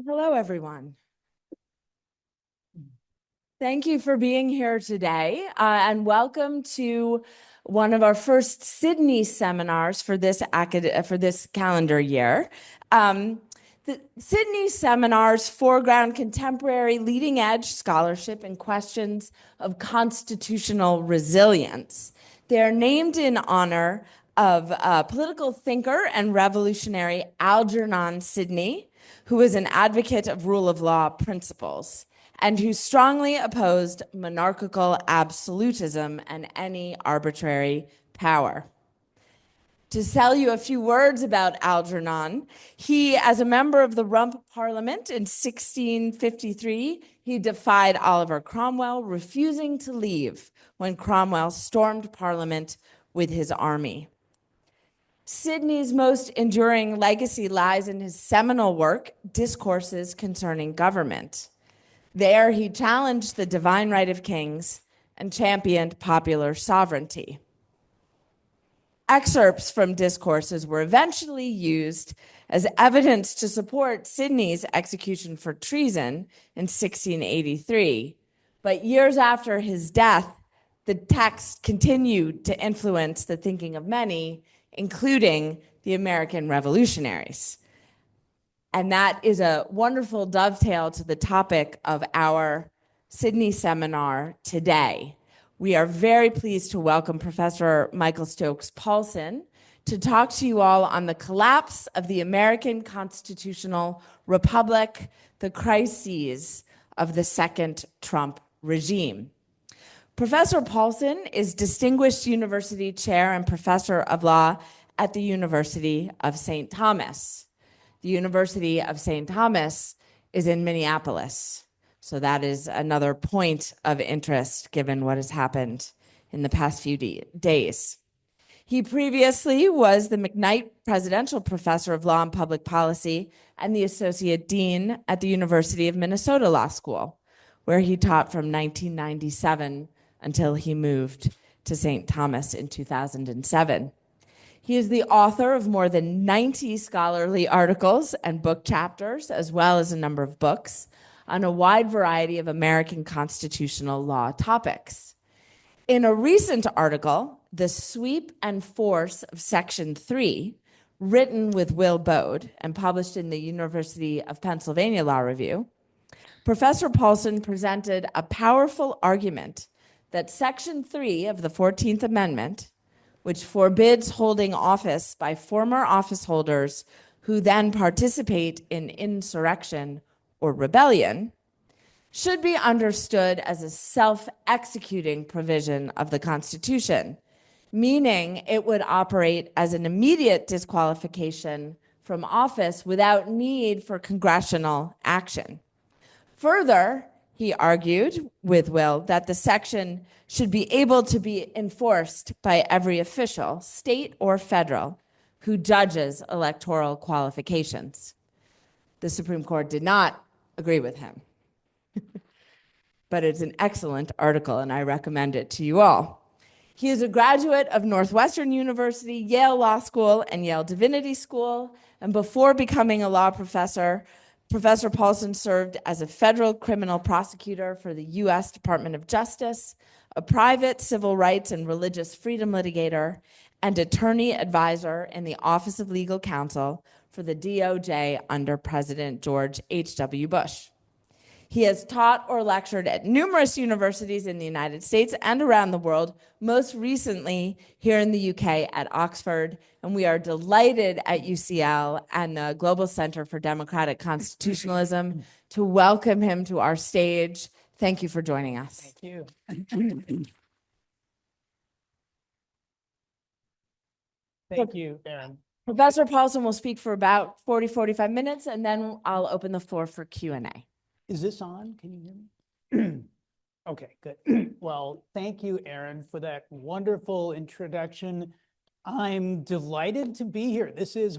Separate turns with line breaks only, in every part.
Hello, everyone. Thank you for being here today, and welcome to one of our first Sydney seminars for this calendar year. The Sydney seminars foreground contemporary leading-edge scholarship in questions of constitutional resilience. They are named in honor of political thinker and revolutionary Algernon Sidney, who was an advocate of rule of law principles and who strongly opposed monarchical absolutism and any arbitrary power. To tell you a few words about Algernon, he, as a member of the Rump Parliament in 1653, he defied Oliver Cromwell, refusing to leave when Cromwell stormed Parliament with his army. Sidney's most enduring legacy lies in his seminal work, Discourses Concerning Government. There, he challenged the divine right of kings and championed popular sovereignty. Excerpts from discourses were eventually used as evidence to support Sidney's execution for treason in 1683. But years after his death, the text continued to influence the thinking of many, including the American revolutionaries. And that is a wonderful dovetail to the topic of our Sydney seminar today. We are very pleased to welcome Professor Michael Stokes Paulsen to talk to you all on the collapse of the American constitutional republic, the crises of the second Trump regime. Professor Paulsen is Distinguished University Chair and Professor of Law at the University of St. Thomas. The University of St. Thomas is in Minneapolis. So that is another point of interest given what has happened in the past few days. He previously was the McKnight Presidential Professor of Law and Public Policy and the Associate Dean at the University of Minnesota Law School, where he taught from 1997 until he moved to St. Thomas in 2007. He is the author of more than 90 scholarly articles and book chapters, as well as a number of books on a wide variety of American constitutional law topics. In a recent article, The Sweep and Force of Section 3, written with Will Bode and published in the University of Pennsylvania Law Review, Professor Paulsen presented a powerful argument that Section 3 of the 14th Amendment, which forbids holding office by former office holders who then participate in insurrection or rebellion, should be understood as a self-executing provision of the Constitution, meaning it would operate as an immediate disqualification from office without need for congressional action. Further, he argued with Will that the section should be able to be enforced by every official, state or federal, who judges electoral qualifications. The Supreme Court did not agree with him. But it's an excellent article, and I recommend it to you all. He is a graduate of Northwestern University, Yale Law School, and Yale Divinity School, and before becoming a law professor, Professor Paulsen served as a federal criminal prosecutor for the U.S. Department of Justice, a private civil rights and religious freedom litigator, and attorney advisor in the Office of Legal Counsel for the DOJ under President George H.W. Bush. He has taught or lectured at numerous universities in the United States and around the world, most recently here in the UK at Oxford. And we are delighted at UCL and the Global Center for Democratic Constitutionalism to welcome him to our stage. Thank you for joining us.
Thank you. Thank you, Erin.
Professor Paulsen will speak for about 45 minutes, and then I'll open the floor for Q&A.
Is this on? Can you hear me? Okay, good. Well, thank you, Erin, for that wonderful introduction. I'm delighted to be here. This is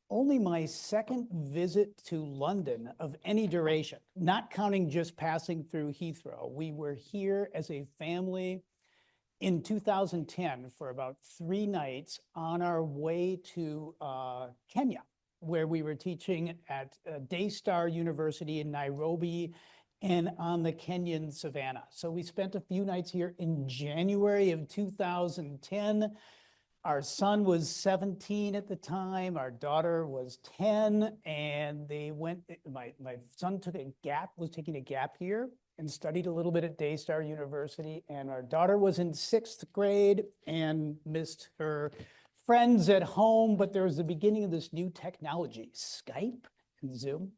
only my second visit to London of any duration, not counting just passing through Heathrow. We were here as a family in 2010 for about 3 nights on our way to Kenya. where we were teaching at Daystar University in Nairobi and on the Kenyan savannah. So we spent a few nights here in January of 2010. Our son was 17 at the time, our daughter was 10, and they went, my son was taking a gap year and studied a little bit at Daystar University, and our daughter was in 6th grade and missed her friends at home, but there was the beginning of this new technology, Skype and Zoom.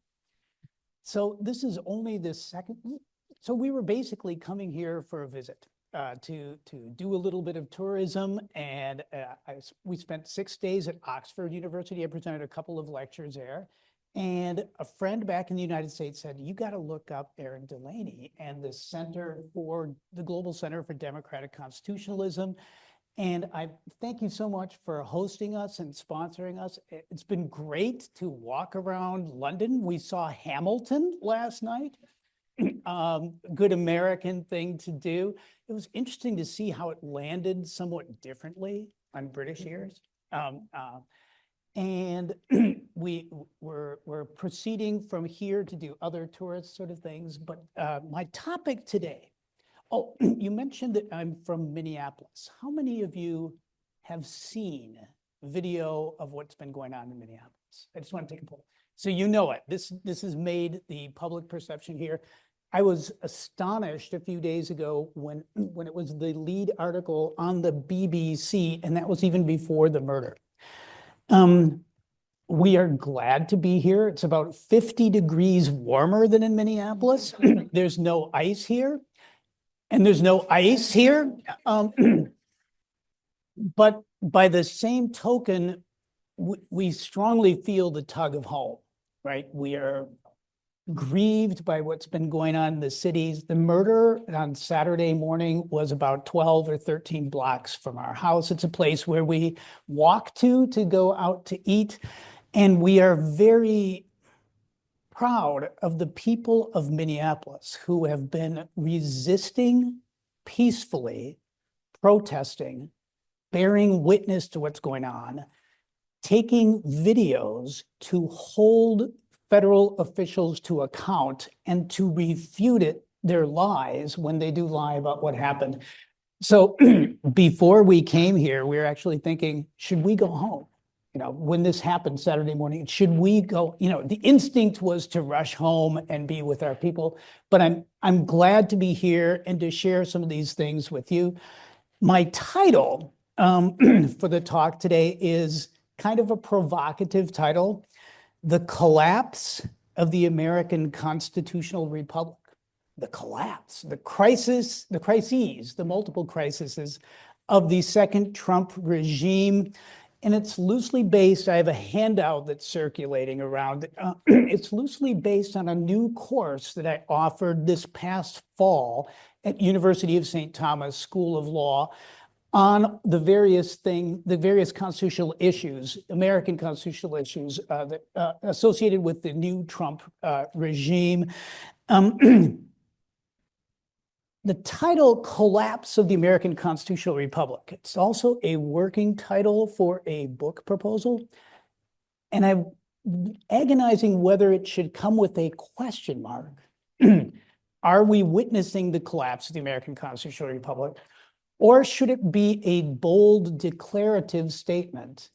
So this is only the second, so we were basically coming here for a visit. To do a little bit of tourism, and we spent 6 days at Oxford University. I presented a couple of lectures there, and a friend back in the United States said, you got to look up Erin Delaney and the Global Center for Democratic Constitutionalism. And I thank you so much for hosting us and sponsoring us. It's been great to walk around London. We saw Hamilton last night. Good American thing to do. It was interesting to see how it landed somewhat differently on British ears. And we're proceeding from here to do other tourist sort of things. But my topic today, you mentioned that I'm from Minneapolis. How many of you have seen video of what's been going on in Minneapolis? I just want to take a poll. So you know it. This has made the public perception here. I was astonished a few days ago when it was the lead article on the BBC, and that was even before the murder. We are glad to be here. It's about 50 degrees warmer than in Minneapolis. There's no ice here, and there's no ice here. But by the same token, we strongly feel the tug of home, right? We are grieved by what's been going on in the cities. The murder on Saturday morning was about 12 or 13 blocks from our house. It's a place where we walk to go out to eat. And we are very proud of the people of Minneapolis who have been resisting peacefully, protesting, bearing witness to what's going on, taking videos to hold federal officials to account and to refute their lies when they do lie about what happened. So before we came here, we were actually thinking, should we go home? You know, when this happened Saturday morning, should we go? You know, the instinct was to rush home and be with our people, but I'm glad to be here and to share some of these things with you. My title for the talk today is kind of a provocative title: The Collapse of the American Constitutional Republic. The collapse, the crises, the multiple crises of the second Trump regime. And it's loosely based, I have a handout that's circulating around. It's loosely based on a new course that I offered this past fall at University of St. Thomas School of Law on the various constitutional issues, American constitutional issues that associated with the new Trump regime. The title, Collapse of the American Constitutional Republic. It's also a working title for a book proposal. And I'm agonizing whether it should come with a question mark. Are we witnessing the collapse of the American Constitutional Republic? Or should it be a bold declarative statement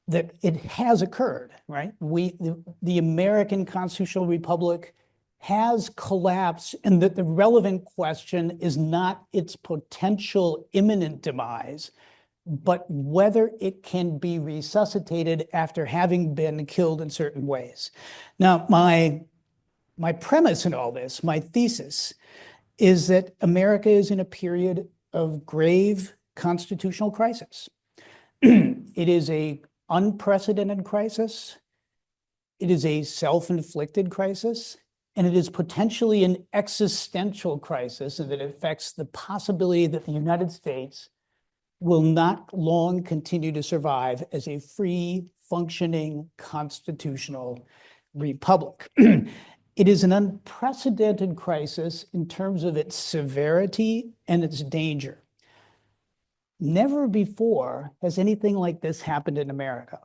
that it has occurred, right? The American Constitutional Republic has collapsed, and that the relevant question is not its potential imminent demise, but whether it can be resuscitated after having been killed in certain ways. Now, my premise in all this, my thesis, is that America is in a period of grave constitutional crisis. It is an unprecedented crisis. It is a self-inflicted crisis. And it is potentially an existential crisis, and that it affects the possibility that the United States will not long continue to survive as a free, functioning, constitutional republic. It is an unprecedented crisis in terms of its severity and its danger. Never before has anything like this happened in America.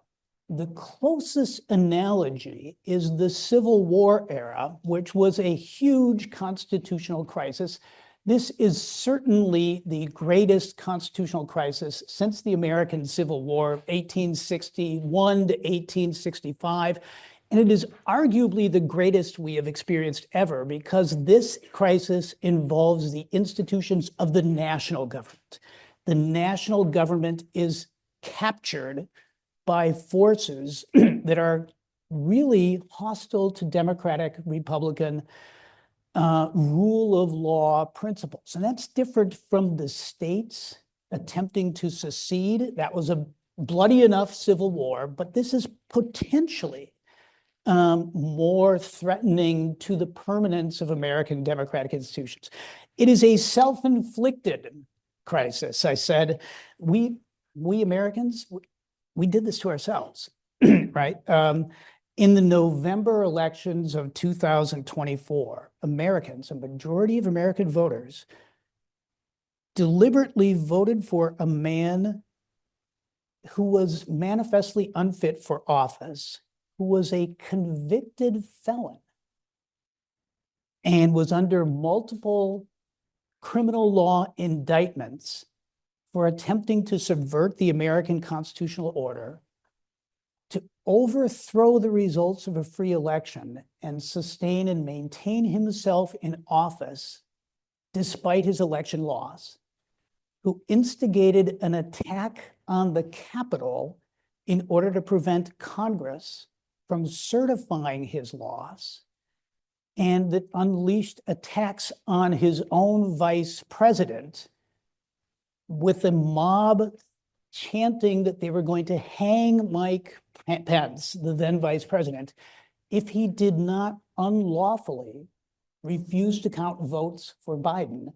The closest analogy is the Civil War era, which was a huge constitutional crisis. This is certainly the greatest constitutional crisis since the American Civil War, 1861 to 1865. And it is arguably the greatest we have experienced ever because this crisis involves the institutions of the national government. The national government is captured by forces that are really hostile to democratic, Republican rule of law principles. And that's different from the states attempting to secede. That was a bloody enough civil war, but this is potentially more threatening to the permanence of American democratic institutions. It is a self-inflicted crisis. I said, we Americans, we did this to ourselves, right? In the November elections of 2024, Americans, a majority of American voters, deliberately voted for a man who was manifestly unfit for office, who was a convicted felon and was under multiple criminal law indictments for attempting to subvert the American constitutional order, to overthrow the results of a free election and sustain and maintain himself in office despite his election loss, who instigated an attack on the Capitol in order to prevent Congress from certifying his loss, and that unleashed attacks on his own vice president with a mob chanting that they were going to hang Mike Pence, the then vice president, if he did not unlawfully refuse to count votes for Biden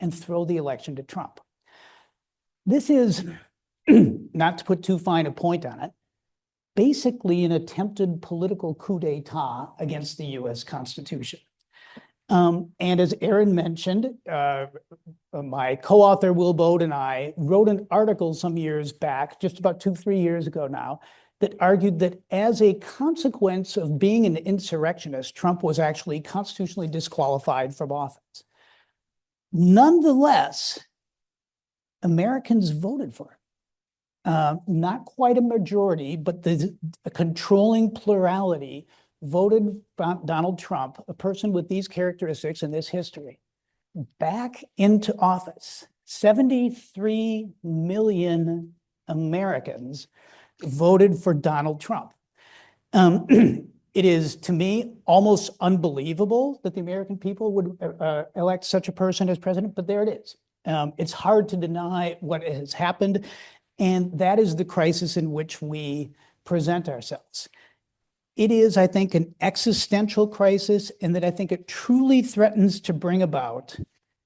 and throw the election to Trump. This is, not to put too fine a point on it, basically an attempted political coup d'etat against the US Constitution. And as Erin mentioned, my co-author Will Bode and I wrote an article some years back, just about 2-3 years ago now, that argued that as a consequence of being an insurrectionist, Trump was actually constitutionally disqualified from office. Nonetheless, Americans voted for it. Not quite a majority, but a controlling plurality voted Donald Trump, a person with these characteristics and this history, back into office. 73 million Americans voted for Donald Trump. It is, to me, almost unbelievable that the American people would elect such a person as president, but there it is. It's hard to deny what has happened, and that is the crisis in which we present ourselves. It is, I think, an existential crisis, and that I think it truly threatens to bring about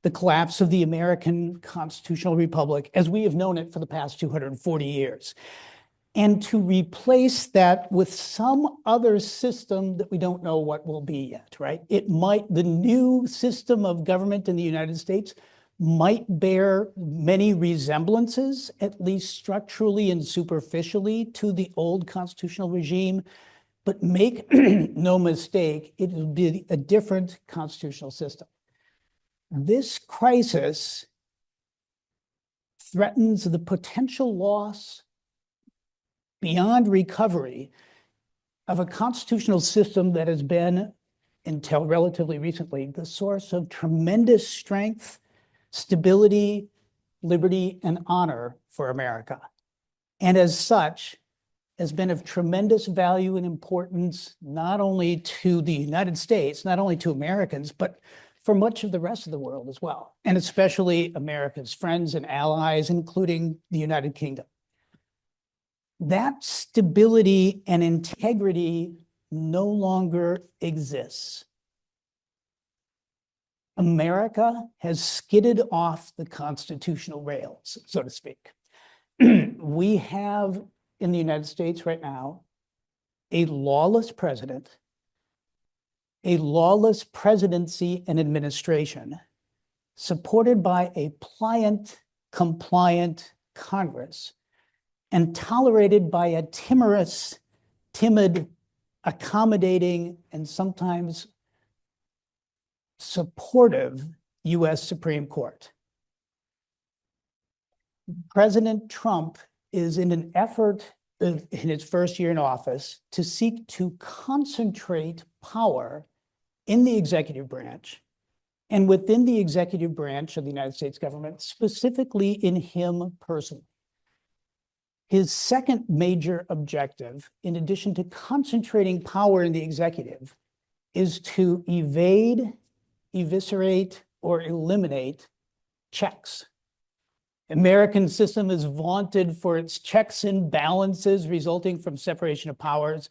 the collapse of the American constitutional republic as we have known it for the past 240 years. And to replace that with some other system that we don't know what will be yet, right? The new system of government in the United States might bear many resemblances, at least structurally and superficially, to the old constitutional regime. But make no mistake, it will be a different constitutional system. This crisis threatens the potential loss beyond recovery of a constitutional system that has been, until relatively recently, the source of tremendous strength, stability, liberty, and honor for America. And as such, has been of tremendous value and importance, not only to the United States, not only to Americans, but for much of the rest of the world as well, and especially America's friends and allies, including the United Kingdom. That stability and integrity no longer exists. America has skidded off the constitutional rails, so to speak. We have in the United States right now a lawless president, a lawless presidency and administration, supported by a pliant, compliant Congress, and tolerated by a timorous timid, accommodating, and sometimes supportive US Supreme Court. President Trump is in an effort in his first year in office to seek to concentrate power in the executive branch and within the executive branch of the United States government, specifically in him personally. His second major objective, in addition to concentrating power in the executive, is to evade, eviscerate, or eliminate checks. American system is vaunted for its checks and balances resulting from separation of powers.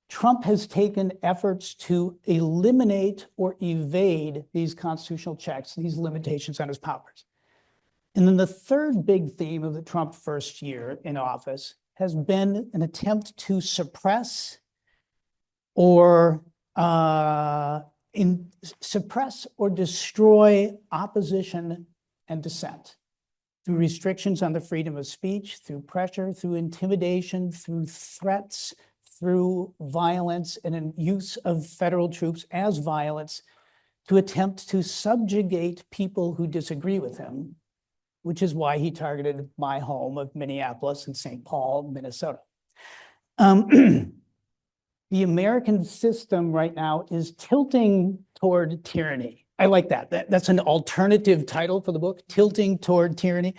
Trump has taken efforts to eliminate or evade these constitutional checks, these limitations on his powers. And then the third big theme of the Trump first year in office has been an attempt to suppress or destroy opposition and dissent through restrictions on the freedom of speech, through pressure, through intimidation, through threats, through violence, and in use of federal troops as violence to attempt to subjugate people who disagree with him, which is why he targeted my home of Minneapolis and St. Paul, Minnesota. The American system right now is tilting toward tyranny. I like that. That's an alternative title for the book, Tilting Toward Tyranny.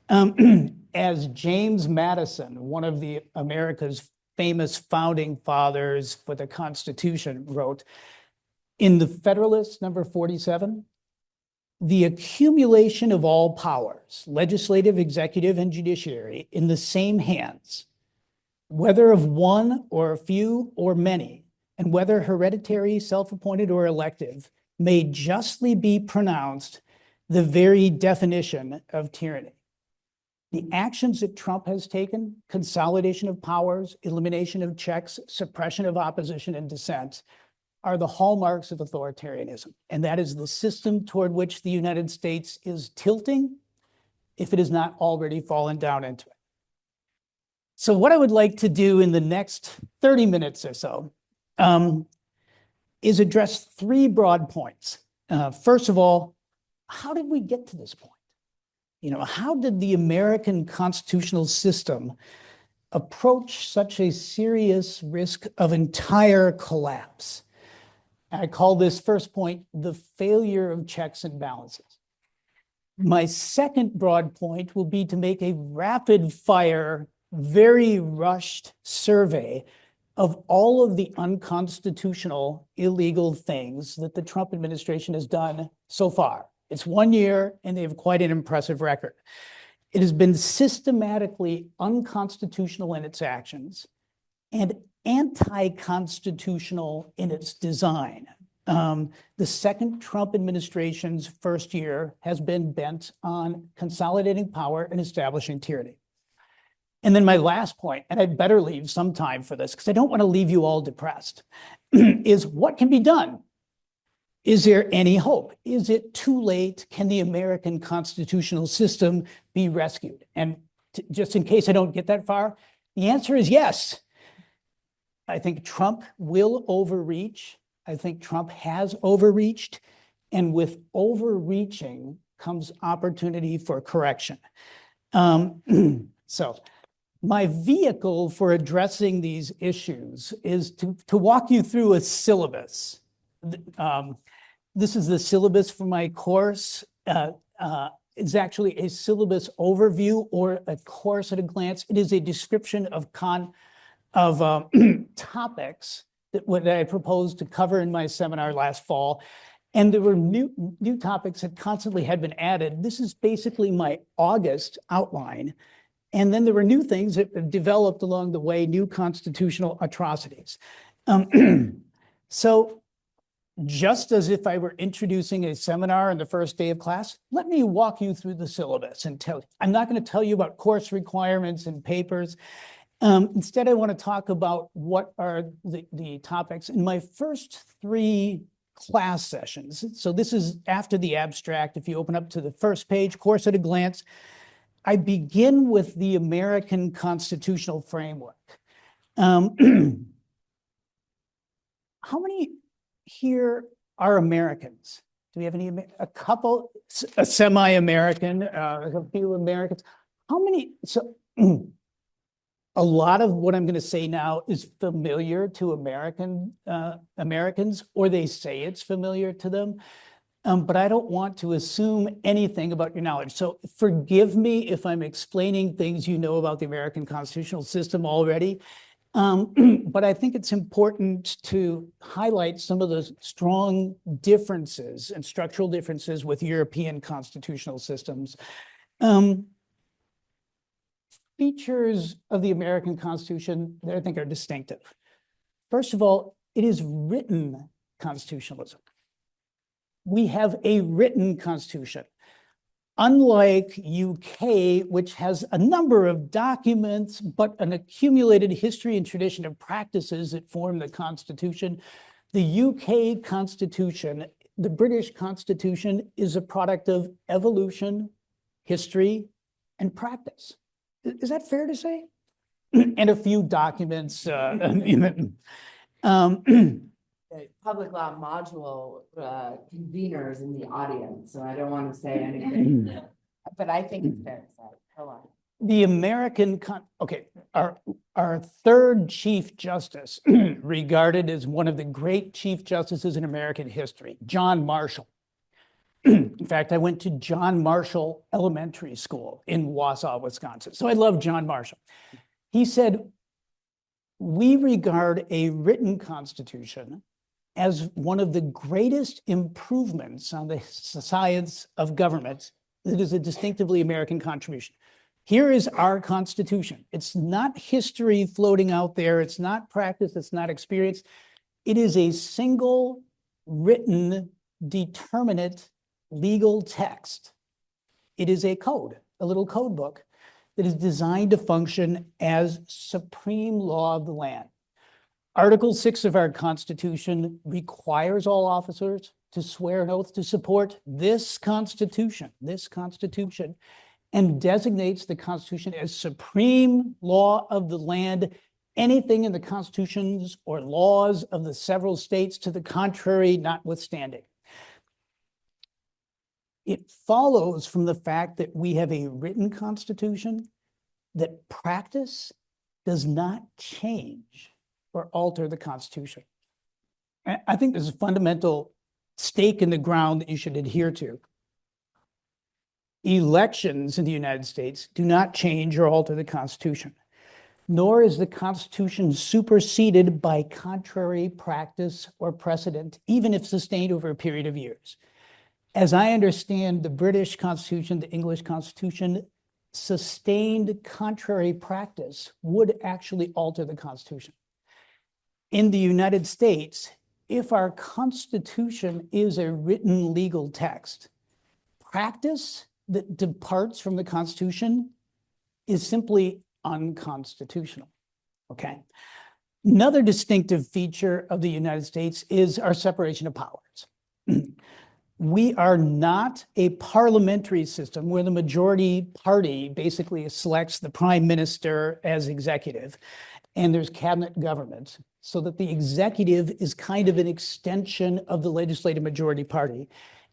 As James Madison, one of the America's famous founding fathers for the Constitution, wrote, in the Federalist, number 47, the accumulation of all powers, legislative, executive, and judiciary, in the same hands, whether of one or a few or many, and whether hereditary, self-appointed, or elective, may justly be pronounced the very definition of tyranny. The actions that Trump has taken, consolidation of powers, elimination of checks, suppression of opposition and dissent, are the hallmarks of authoritarianism. And that is the system toward which the United States is tilting, if it has not already fallen down into it. So what I would like to do in the next 30 minutes or so is address three broad points. First of all, how did we get to this point? How did the American constitutional system approach such a serious risk of entire collapse? I call this first point the failure of checks and balances. My second broad point will be to make a rapid fire, very rushed survey of all of the unconstitutional, illegal things that the Trump administration has done so far. It's 1 year, and they have quite an impressive record. It has been systematically unconstitutional in its actions and anti-constitutional in its design. The second Trump administration's first year has been bent on consolidating power and establishing tyranny. And then my last point, and I'd better leave some time for this because I don't want to leave you all depressed, is what can be done? Is there any hope? Is it too late? Can the American constitutional system be rescued? And just in case I don't get that far, the answer is yes. I think Trump will overreach. I think Trump has overreached. And with overreaching comes opportunity for correction. So my vehicle for addressing these issues is to walk you through a syllabus. This is the syllabus for my course. It's actually a syllabus overview or a course at a glance. It is a description of topics that I proposed to cover in my seminar last fall. And there were new topics that constantly had been added. This is basically my August outline. And then there were new things that developed along the way, new constitutional atrocities. So just as if I were introducing a seminar on the first day of class, let me walk you through the syllabus and tell you. I'm not going to tell you about course requirements and papers. Instead, I want to talk about what are the topics in my first 3 class sessions. So this is after the abstract. If you open up to the first page, course at a glance, I begin with the American constitutional framework. How many here are Americans? Do we have any, a couple, a semi-American, a few Americans? How many, so a lot of what I'm going to say now is familiar to Americans, or they say it's familiar to them. But I don't want to assume anything about your knowledge. So forgive me if I'm explaining things you know about the American constitutional system already. But I think it's important to highlight some of the strong differences and structural differences with European constitutional systems. Features of the American Constitution that I think are distinctive. First of all, it is written constitutionalism. We have a written constitution. Unlike UK, which has a number of documents, but an accumulated history and tradition of practices that form the Constitution, the UK Constitution, the British Constitution, is a product of evolution, history, and practice. Is that fair to say? And a few documents.
Public law module conveners in the audience, so I don't want to say anything, but I think it's fair to say. Hold on.
The American, our third Chief Justice, regarded as one of the great Chief Justices in American history, John Marshall. In fact, I went to John Marshall Elementary School in Wausau, Wisconsin. So I love John Marshall. He said, we regard a written constitution as one of the greatest improvements on the science of government that is a distinctively American contribution. Here is our Constitution. It's not history floating out there. It's not practice. It's not experience. It is a single written, determinate legal text. It is a code, a little code book that is designed to function as supreme law of the land. Article 6 of our Constitution requires all officers to swear an oath to support this Constitution, and designates the Constitution as supreme law of the land. Anything in the constitutions or laws of the several states to the contrary notwithstanding. It follows from the fact that we have a written constitution that practice does not change or alter the Constitution. I think there's a fundamental stake in the ground that you should adhere to. Elections in the United States do not change or alter the Constitution, nor is the Constitution superseded by contrary practice or precedent, even if sustained over a period of years. As I understand the British Constitution, the English Constitution, sustained contrary practice would actually alter the Constitution. In the United States, if our Constitution is a written legal text, practice that departs from the Constitution is simply unconstitutional, okay? Another distinctive feature of the United States is our separation of powers. We are not a parliamentary system where the majority party basically selects the prime minister as executive, and there's cabinet government, so that the executive is kind of an extension of the legislative majority party.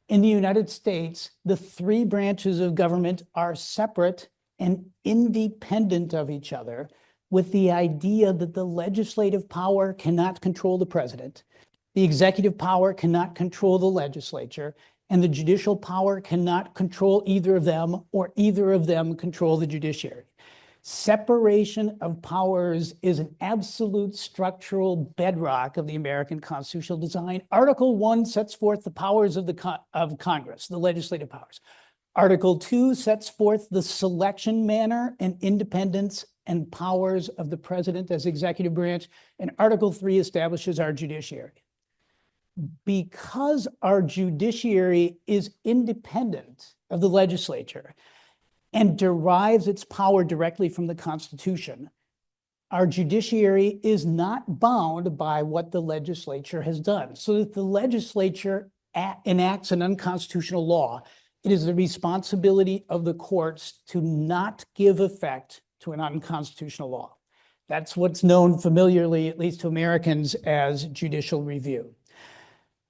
In the United States, the three branches of government are separate and independent of each other, with the idea that the legislative power cannot control the president, the executive power cannot control the legislature, and the judicial power cannot control either of them, or either of them control the judiciary. Separation of powers is an absolute structural bedrock of the American constitutional design. Article 1 sets forth the powers of Congress, the legislative powers. Article 2 sets forth the selection manner and independence and powers of the president as executive branch, and Article 3 establishes our judiciary. Because our judiciary is independent of the legislature and derives its power directly from the Constitution, our judiciary is not bound by what the legislature has done. So if the legislature enacts an unconstitutional law, it is the responsibility of the courts to not give effect to an unconstitutional law. That's what's known familiarly, at least to Americans, as judicial review.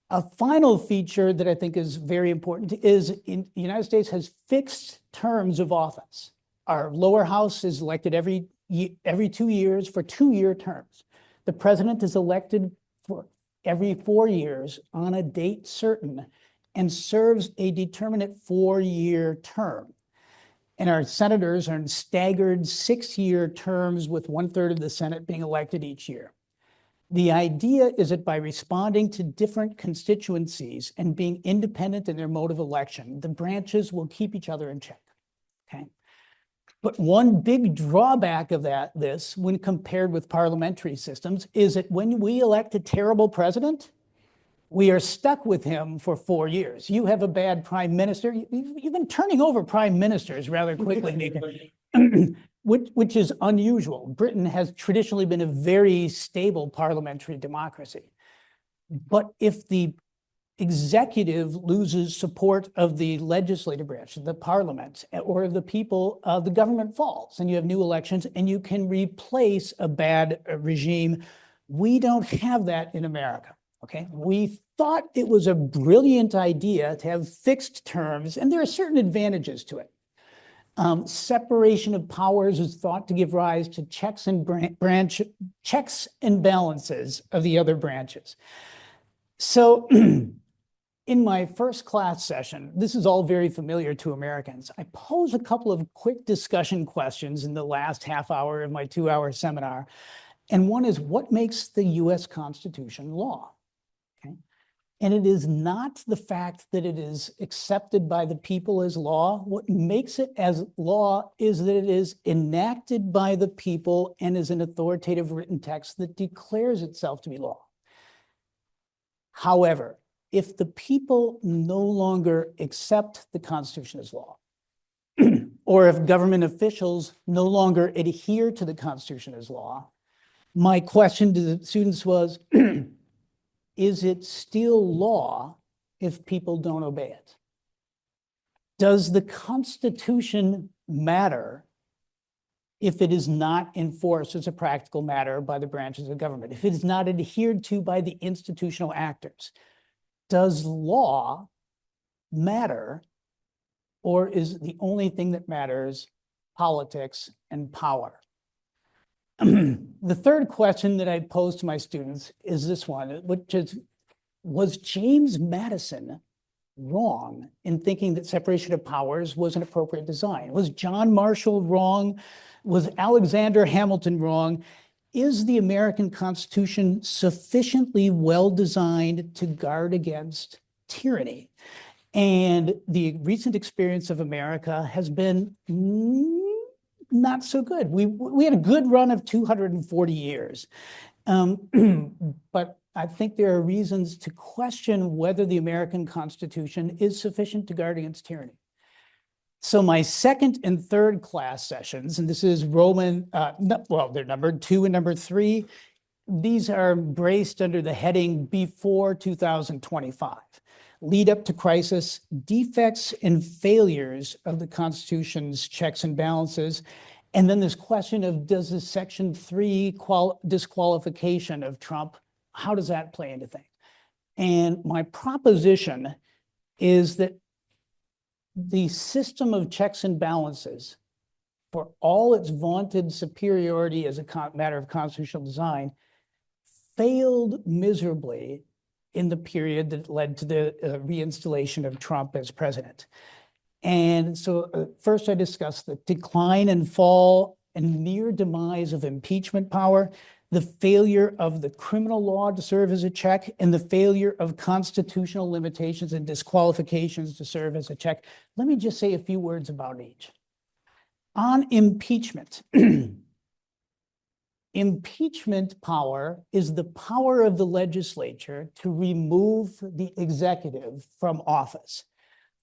A final feature that I think is very important is the United States has fixed terms of office. Our lower house is elected every 2 years for 2-year terms. The president is elected for every 4 years on a date certain and serves a determinate 4-year term. And our senators are in staggered 6-year terms with 1/3 of the Senate being elected each year. The idea is that by responding to different constituencies and being independent in their mode of election, the branches will keep each other in check, okay? But one big drawback of this, when compared with parliamentary systems, is that when we elect a terrible president, we are stuck with him for 4 years. You have a bad prime minister. You've been turning over prime ministers rather quickly, which is unusual. Britain has traditionally been a very stable parliamentary democracy. But if the executive loses support of the legislative branch, the parliament, or of the people, the government falls, and you have new elections, and you can replace a bad regime. We don't have that in America, okay? We thought it was a brilliant idea to have fixed terms, and there are certain advantages to it. Separation of powers is thought to give rise to checks and balances of the other branches. So in my first class session, this is all very familiar to Americans. I pose a couple of quick discussion questions in the last half hour of my 2-hour seminar. And one is, what makes the US Constitution law? Okay. And it is not the fact that it is accepted by the people as law. What makes it as law is that it is enacted by the people and is an authoritative written text that declares itself to be law. However, if the people no longer accept the Constitution as law, or if government officials no longer adhere to the Constitution as law, my question to the students was, is it still law if people don't obey it? Does the Constitution matter if it is not enforced as a practical matter by the branches of government, if it is not adhered to by the institutional actors? Does law matter, or is the only thing that matters politics and power? The third question that I pose to my students is this one, which is, was James Madison wrong in thinking that separation of powers was an appropriate design? Was John Marshall wrong? Was Alexander Hamilton wrong? Is the American Constitution sufficiently well designed to guard against tyranny? And the recent experience of America has been not so good. We had a good run of 240 years. But I think there are reasons to question whether the American Constitution is sufficient to guard against tyranny. So my second and third class sessions, and this is they're numbered 2 and number 3. These are braced under the heading before 2025. Lead up to crisis, defects and failures of the Constitution's checks and balances. And then this question of, does the Section 3 disqualification of Trump, how does that play into things? And my proposition is that the system of checks and balances, for all its vaunted superiority as a matter of constitutional design, failed miserably in the period that led to the reinstallation of Trump as president. And so first I discussed the decline and fall and near demise of impeachment power, the failure of the criminal law to serve as a check, and the failure of constitutional limitations and disqualifications to serve as a check. Let me just say a few words about each. On impeachment, impeachment power is the power of the legislature to remove the executive from office.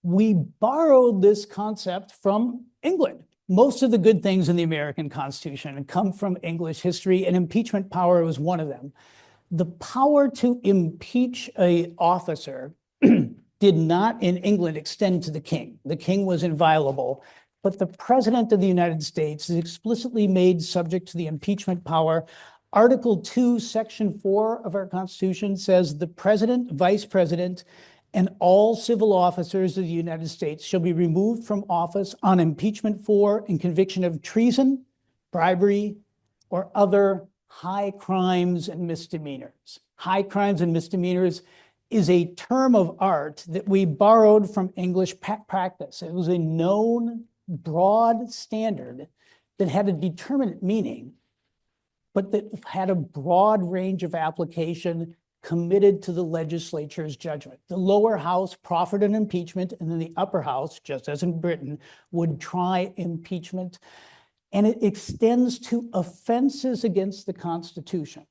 We borrowed this concept from England. Most of the good things in the American Constitution come from English history, and impeachment power was one of them. The power to impeach an officer did not in England extend to the king. The king was inviolable. but the President of the United States is explicitly made subject to the impeachment power. Article 2, Section 4 of our Constitution says the President, Vice President, and all civil officers of the United States shall be removed from office on impeachment for and conviction of treason, bribery, or other high crimes and misdemeanors. High crimes and misdemeanors is a term of art that we borrowed from English practice. It was a known broad standard that had a determinate meaning, but that had a broad range of application committed to the legislature's judgment. The lower house proffered an impeachment, and then the upper house, just as in Britain, would try impeachment. And it extends to offenses against the Constitution,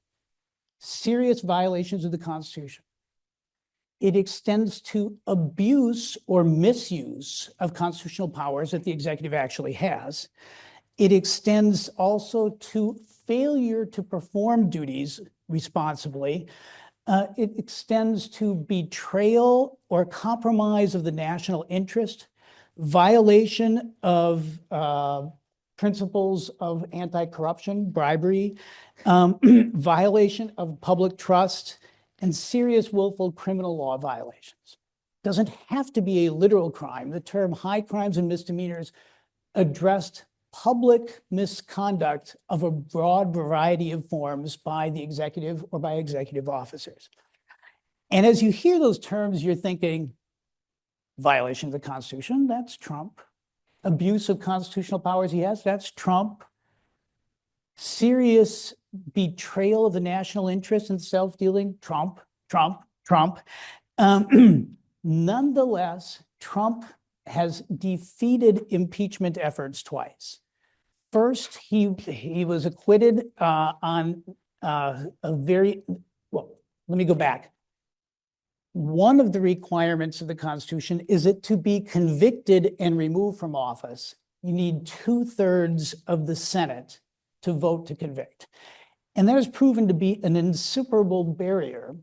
serious violations of the Constitution. It extends to abuse or misuse of constitutional powers that the executive actually has. It extends also to failure to perform duties responsibly. It extends to betrayal or compromise of the national interest, violation of principles of anti-corruption, bribery, violation of public trust, and serious willful criminal law violations. Doesn't have to be a literal crime. The term high crimes and misdemeanors addressed public misconduct of a broad variety of forms by the executive or by executive officers. And as you hear those terms, you're thinking, violation of the Constitution, that's Trump. Abuse of constitutional powers he has, that's Trump. Serious betrayal of the national interest and self-dealing, Trump. Nonetheless, Trump has defeated impeachment efforts twice. First, he was acquitted on well, let me go back. One of the requirements of the Constitution is that to be convicted and removed from office, you need 2/3 of the Senate to vote to convict. And that has proven to be an insuperable barrier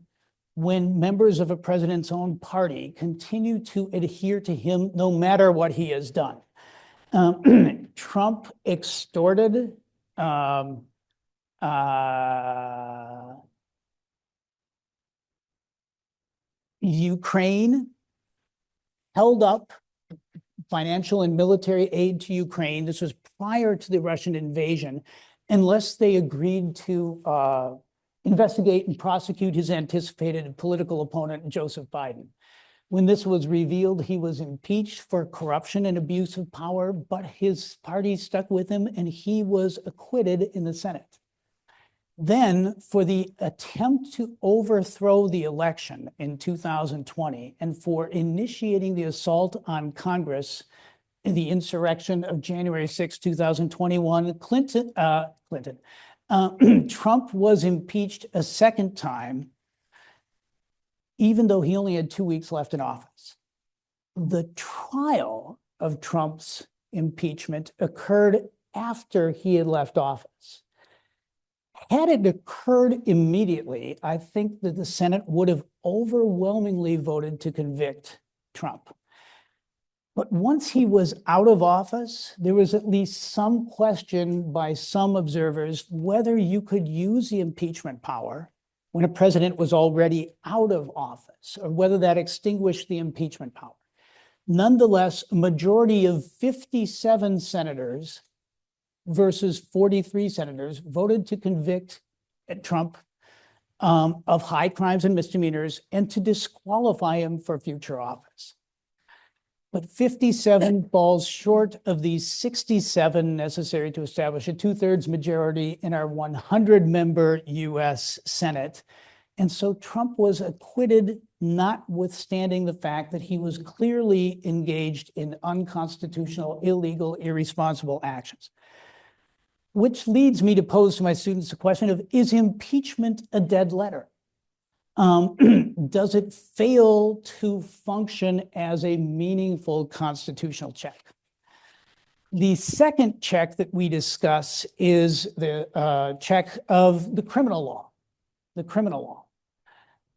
when members of a president's own party continue to adhere to him no matter what he has done. Trump extorted Ukraine, held up financial and military aid to Ukraine. This was prior to the Russian invasion, unless they agreed to investigate and prosecute his anticipated political opponent, Joseph Biden. When this was revealed, he was impeached for corruption and abuse of power, but his party stuck with him and he was acquitted in the Senate. Then, for the attempt to overthrow the election in 2020 and for initiating the assault on Congress in the insurrection of January 6, 2021, Trump was impeached a second time, even though he only had 2 weeks left in office. The trial of Trump's impeachment occurred after he had left office. Had it occurred immediately, I think that the Senate would have overwhelmingly voted to convict Trump. But once he was out of office, there was at least some question by some observers whether you could use the impeachment power when a president was already out of office, or whether that extinguished the impeachment power. Nonetheless, a majority of 57 senators versus 43 senators voted to convict Trump of high crimes and misdemeanors and to disqualify him for future office. But 57 falls short of the 67 necessary to establish a 2/3 majority in our 100-member US Senate. And so Trump was acquitted, notwithstanding the fact that he was clearly engaged in unconstitutional, illegal, irresponsible actions. Which leads me to pose to my students the question of, is impeachment a dead letter? Does it fail to function as a meaningful constitutional check? The second check that we discuss is the check of the criminal law. The criminal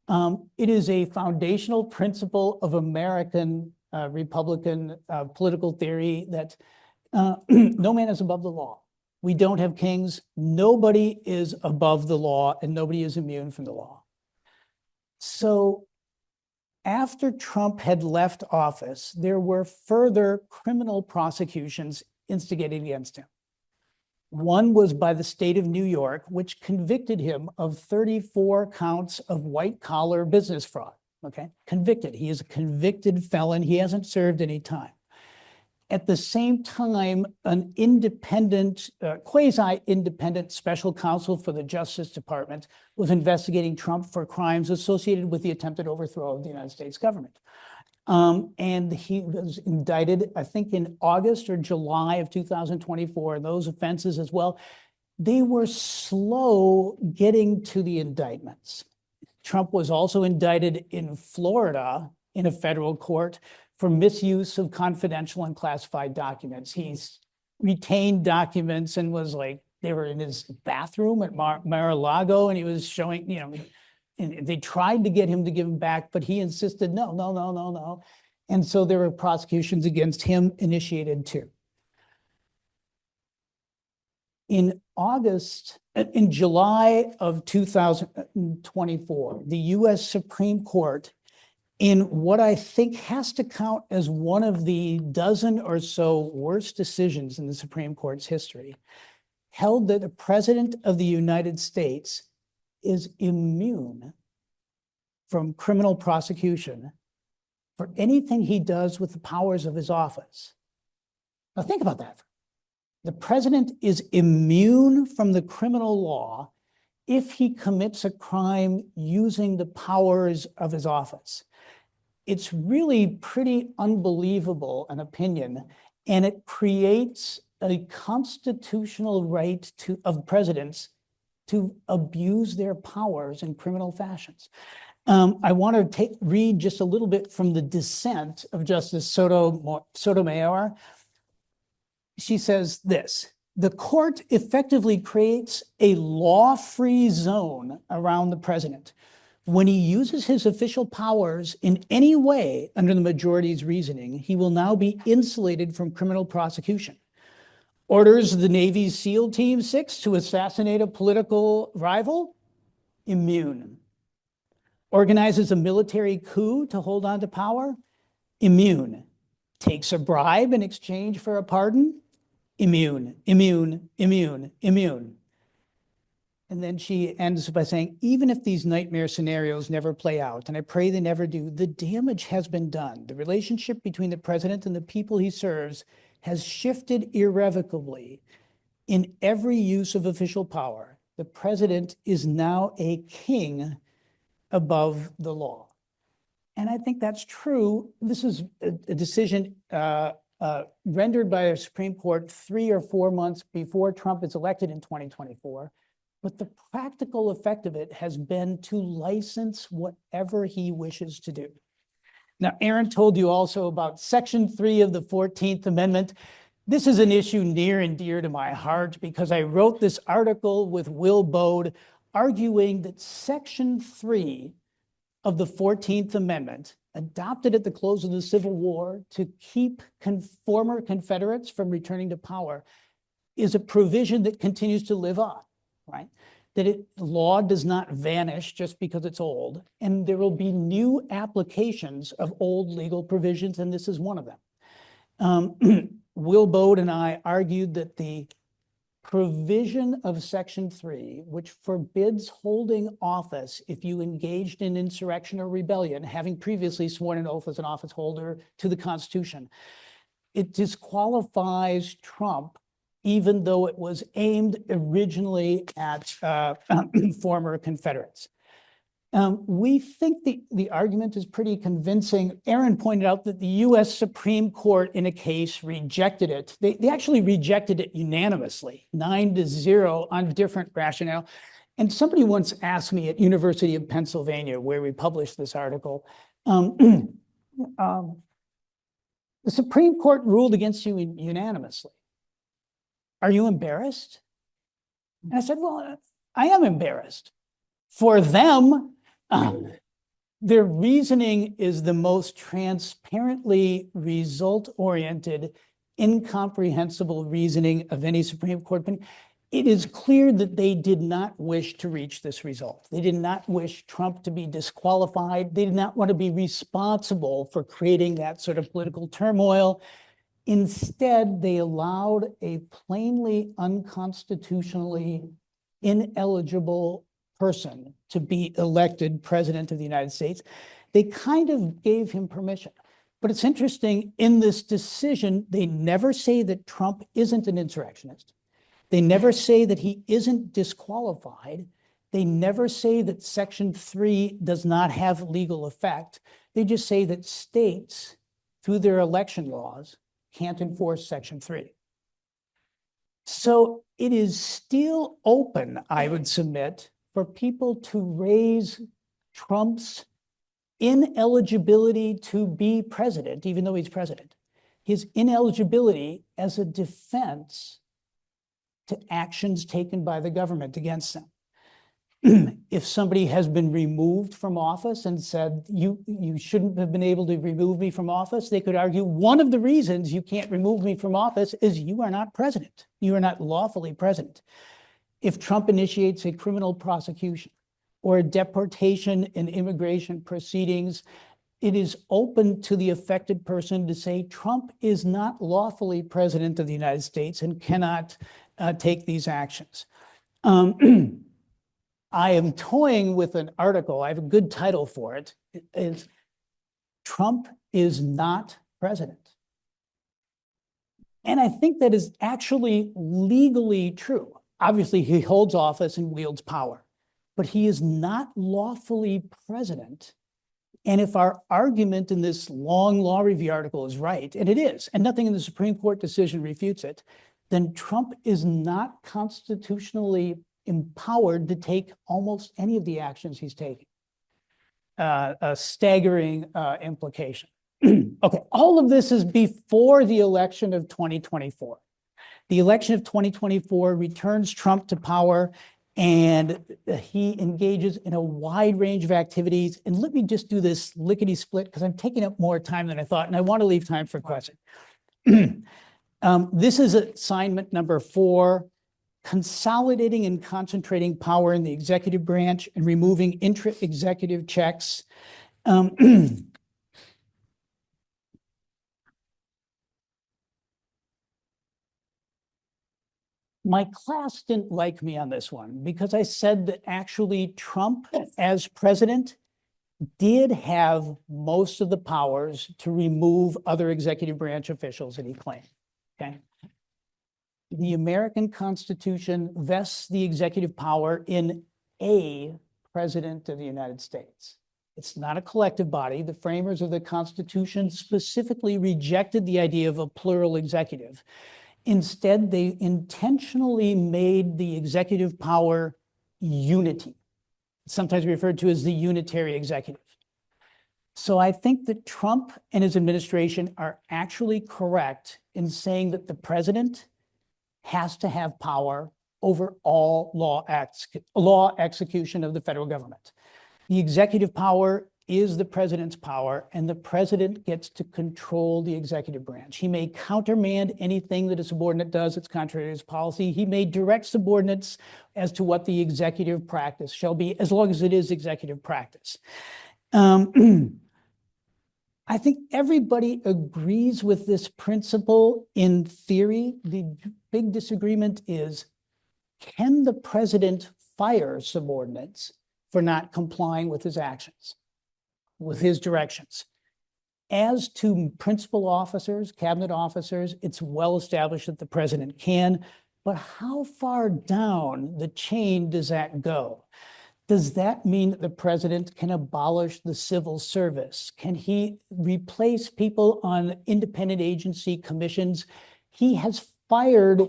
law. It is a foundational principle of American Republican political theory that No man is above the law. We don't have kings. Nobody is above the law, and nobody is immune from the law. So after Trump had left office, there were further criminal prosecutions instigated against him. One was by the state of New York, which convicted him of 34 counts of white-collar business fraud. Okay, convicted. He is a convicted felon. He hasn't served any time. At the same time, an independent, quasi-independent special counsel for the Justice Department was investigating Trump for crimes associated with the attempted overthrow of the United States government. And he was indicted, I think, in August or July of 2024, those offenses as well. They were slow getting to the indictments. Trump was also indicted in Florida in a federal court for misuse of confidential and classified documents. He's retained documents and was like, they were in his bathroom at Mar-a-Lago, and he was showing, and they tried to get him to give them back, but he insisted, no. And so there were prosecutions against him initiated too. In July of 2024, the US Supreme Court, in what I think has to count as one of the dozen or so worst decisions in the Supreme Court's history, held that the President of the United States is immune from criminal prosecution for anything he does with the powers of his office. Now think about that. The president is immune from the criminal law if he commits a crime using the powers of his office. It's really pretty unbelievable an opinion, and it creates a constitutional right of presidents to abuse their powers in criminal fashions. I want to read just a little bit from the dissent of Justice Sotomayor. She says this: the court effectively creates a law-free zone around the president. When he uses his official powers in any way under the majority's reasoning, he will now be insulated from criminal prosecution. Orders the Navy's SEAL Team 6 to assassinate a political rival? Immune. Organizes a military coup to hold on to power? Immune. Takes a bribe in exchange for a pardon? Immune, immune, immune, immune. And then she ends by saying, even if these nightmare scenarios never play out, and I pray they never do, the damage has been done. The relationship between the president and the people he serves has shifted irrevocably. In every use of official power, the president is now a king above the law. And I think that's true. This is a decision rendered by a Supreme Court 3 or 4 months before Trump is elected in 2024. But the practical effect of it has been to license whatever he wishes to do. Now, Erin told you also about Section 3 of the 14th Amendment. This is an issue near and dear to my heart because I wrote this article with Will Bode arguing that Section 3 of the 14th Amendment, adopted at the close of the Civil War to keep former Confederates from returning to power, is a provision that continues to live on. Right? That law does not vanish just because it's old, and there will be new applications of old legal provisions, and this is one of them. Will Bode and I argued that the provision of Section 3, which forbids holding office if you engaged in insurrection or rebellion, having previously sworn an oath as an office holder to the Constitution, it disqualifies Trump even though it was aimed originally at former Confederates. We think the argument is pretty convincing. Erin pointed out that the US Supreme Court in a case rejected it. They actually rejected it unanimously, 9-0 on different rationale. And somebody once asked me at University of Pennsylvania, where we published this article, the Supreme Court ruled against you unanimously. Are you embarrassed? And I said, well, I am embarrassed. For them, their reasoning is the most transparently result-oriented incomprehensible reasoning of any Supreme Court opinion. It is clear that they did not wish to reach this result. They did not wish Trump to be disqualified. They did not want to be responsible for creating that sort of political turmoil. Instead, they allowed a plainly unconstitutionally ineligible person to be elected president of the United States. They kind of gave him permission. But it's interesting, in this decision, they never say that Trump isn't an insurrectionist. They never say that he isn't disqualified. They never say that Section 3 does not have legal effect. They just say that states, through their election laws, can't enforce Section 3. So it is still open, I would submit, for people to raise Trump's ineligibility to be president, even though he's president, his ineligibility as a defense to actions taken by the government against them. If somebody has been removed from office and said, you shouldn't have been able to remove me from office, they could argue one of the reasons you can't remove me from office is you are not president. You are not lawfully president. If Trump initiates a criminal prosecution or a deportation in immigration proceedings, it is open to the affected person to say Trump is not lawfully president of the United States and cannot take these actions. I am toying with an article. I have a good title for it. It's Trump is not president. And I think that is actually legally true. Obviously, he holds office and wields power, but he is not lawfully president. And if our argument in this long law review article is right, and it is, and nothing in the Supreme Court decision refutes it, then Trump is not constitutionally empowered to take almost any of the actions he's taking. A staggering implication. Okay, all of this is before the election of 2024. The election of 2024 returns Trump to power, and he engages in a wide range of activities. And let me just do this lickety-split because I'm taking up more time than I thought, and I want to leave time for questions. This is assignment number 4, consolidating and concentrating power in the executive branch and removing intra-executive checks. My class didn't like me on this one because I said that actually Trump, as president, did have most of the powers to remove other executive branch officials that he claimed, okay? The American Constitution vests the executive power in a president of the United States. It's not a collective body. The framers of the Constitution specifically rejected the idea of a plural executive. Instead, they intentionally made the executive power unity, sometimes referred to as the unitary executive. So I think that Trump and his administration are actually correct in saying that the president has to have power over all law execution of the federal government. The executive power is the president's power, and the president gets to control the executive branch. He may countermand anything that a subordinate does that's contrary to his policy. He may direct subordinates as to what the executive practice shall be, as long as it is executive practice. I think everybody agrees with this principle in theory. The big disagreement is, can the president fire subordinates for not complying with his actions, with his directions? As to principal officers, cabinet officers, it's well established that the president can, but how far down the chain does that go? Does that mean that the president can abolish the civil service? Can he replace people on independent agency commissions? He has fired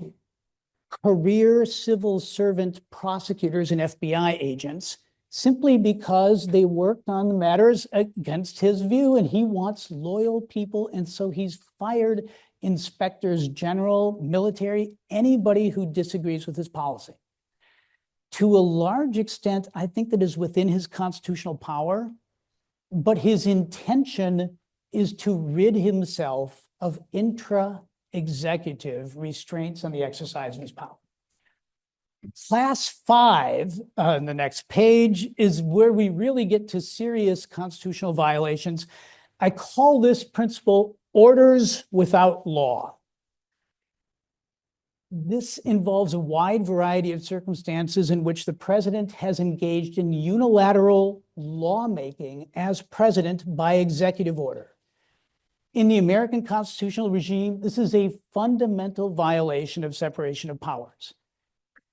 career civil servant prosecutors and FBI agents simply because they worked on the matters against his view, and he wants loyal people, and so he's fired inspectors general, military, anybody who disagrees with his policy. To a large extent, I think that is within his constitutional power, but his intention is to rid himself of intra executive restraints on the exercise of his power. Class 5 on the next page is where we really get to serious constitutional violations. I call this principle orders without law. This involves a wide variety of circumstances in which the president has engaged in unilateral lawmaking as president by executive order. In the American constitutional regime, this is a fundamental violation of separation of powers.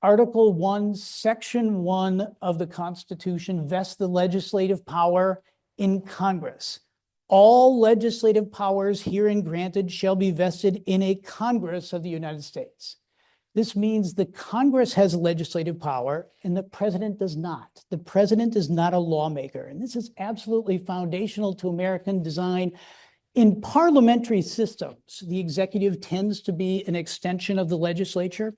Article 1, Section 1 of the Constitution vests the legislative power in Congress. All legislative powers herein granted shall be vested in a Congress of the United States. This means the Congress has legislative power and the president does not. The president is not a lawmaker. And this is absolutely foundational to American design. In parliamentary systems, the executive tends to be an extension of the legislature.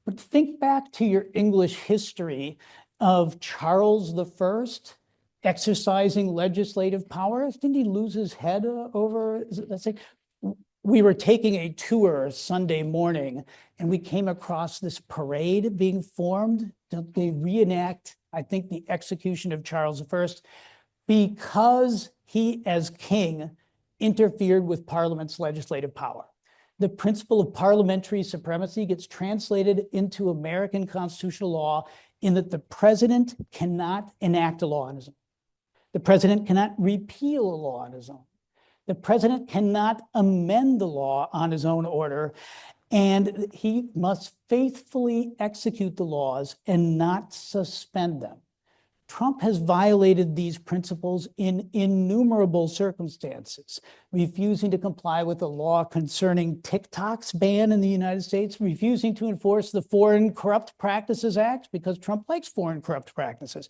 But think back to your English history of Charles I exercising legislative power. Didn't he lose his head over, let's say, we were taking a tour Sunday morning and we came across this parade being formed. They reenact, I think, the execution of Charles I because he, as king, interfered with Parliament's legislative power. The principle of parliamentary supremacy gets translated into American constitutional law in that the president cannot enact a law on his own. The president cannot repeal a law on his own. The president cannot amend the law on his own order, and he must faithfully execute the laws and not suspend them. Trump has violated these principles in innumerable circumstances, refusing to comply with the law concerning TikTok's ban in the United States, refusing to enforce the Foreign Corrupt Practices Act because Trump likes foreign corrupt practices,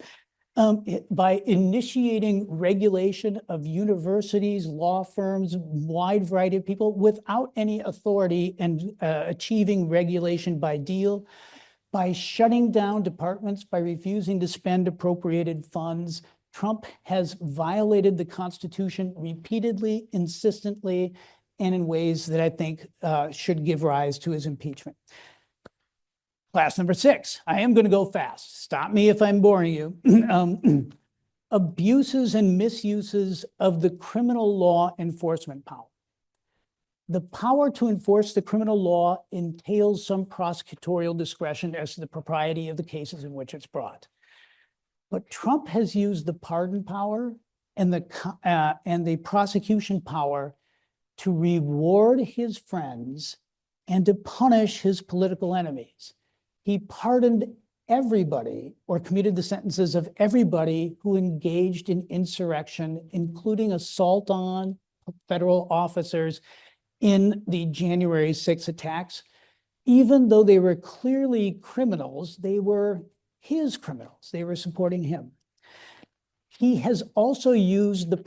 by initiating regulation of universities, law firms, wide variety of people without any authority and achieving regulation by deal, by shutting down departments, by refusing to spend appropriated funds. Trump has violated the Constitution repeatedly, insistently, and in ways that I think should give rise to his impeachment. Class number 6, I am going to go fast. Stop me if I'm boring you. Abuses and misuses of the criminal law enforcement power. The power to enforce the criminal law entails some prosecutorial discretion as to the propriety of the cases in which it's brought. But Trump has used the pardon power and the prosecution power to reward his friends and to punish his political enemies. He pardoned everybody or commuted the sentences of everybody who engaged in insurrection, including assault on federal officers in the January 6th attacks. Even though they were clearly criminals, they were his criminals. They were supporting him. He has also used the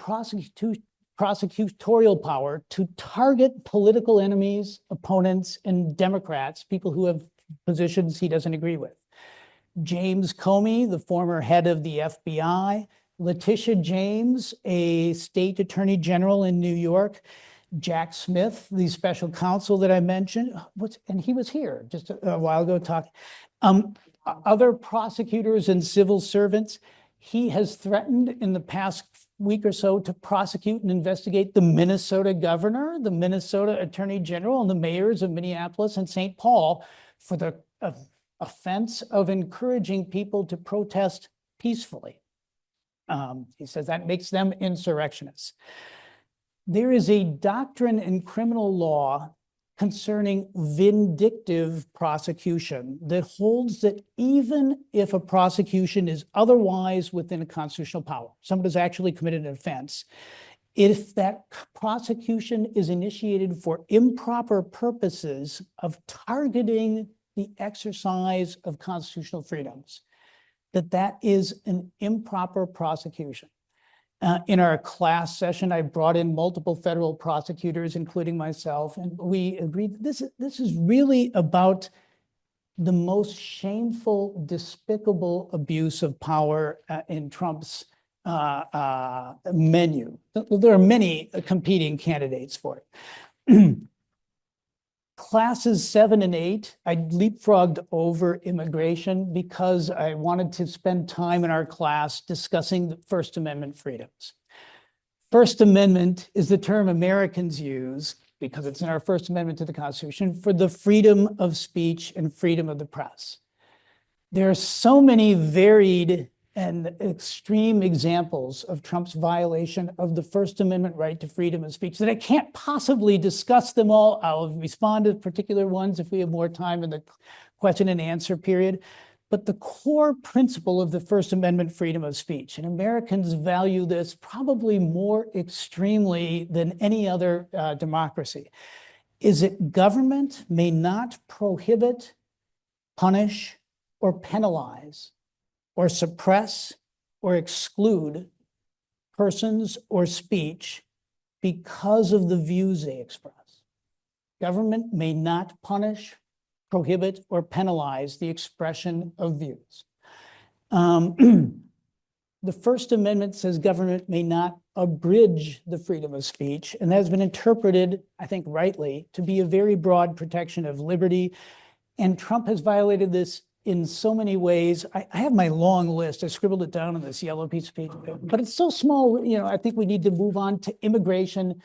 prosecutorial power to target political enemies, opponents, and Democrats, people who have positions he doesn't agree with. James Comey, the former head of the FBI, Letitia James, a state attorney general in New York, Jack Smith, the special counsel that I mentioned, and he was here just a while ago talking. Other prosecutors and civil servants, he has threatened in the past week or so to prosecute and investigate the Minnesota governor, the Minnesota attorney general, and the mayors of Minneapolis and St. Paul for the offense of encouraging people to protest peacefully. He says that makes them insurrectionists. There is a doctrine in criminal law concerning vindictive prosecution that holds that even if a prosecution is otherwise within a constitutional power, someone has actually committed an offense, if that prosecution is initiated for improper purposes of targeting the exercise of constitutional freedoms, that is an improper prosecution. In our class session, I brought in multiple federal prosecutors, including myself, and we agreed this is really about the most shameful, despicable abuse of power in Trump's menu. There are many competing candidates for it. classes 7 and 8, I leapfrogged over immigration because I wanted to spend time in our class discussing the First Amendment freedoms. First Amendment is the term Americans use, because it's in our First Amendment to the Constitution, for the freedom of speech and freedom of the press. There are so many varied and extreme examples of Trump's violation of the First Amendment right to freedom of speech that I can't possibly discuss them all. I'll respond to particular ones if we have more time in the question and answer period. But the core principle of the First Amendment, freedom of speech, and Americans value this probably more extremely than any other democracy, is that government may not prohibit, punish, or penalize, or suppress, or exclude persons or speech because of the views they express. Government may not punish, prohibit, or penalize the expression of views. The First Amendment says government may not abridge the freedom of speech, and that has been interpreted, I think rightly, to be a very broad protection of liberty. And Trump has violated this in so many ways. I have my long list. I scribbled it down on this yellow piece of paper, but it's so small, I think we need to move on to immigration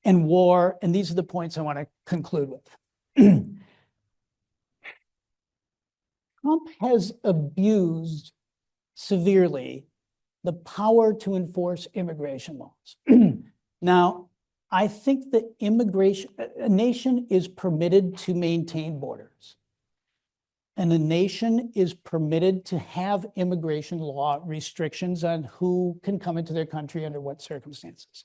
and war. And these are the points I want to conclude with. Trump has abused severely the power to enforce immigration laws. Now, I think that a nation is permitted to maintain borders. And a nation is permitted to have immigration law restrictions on who can come into their country under what circumstances.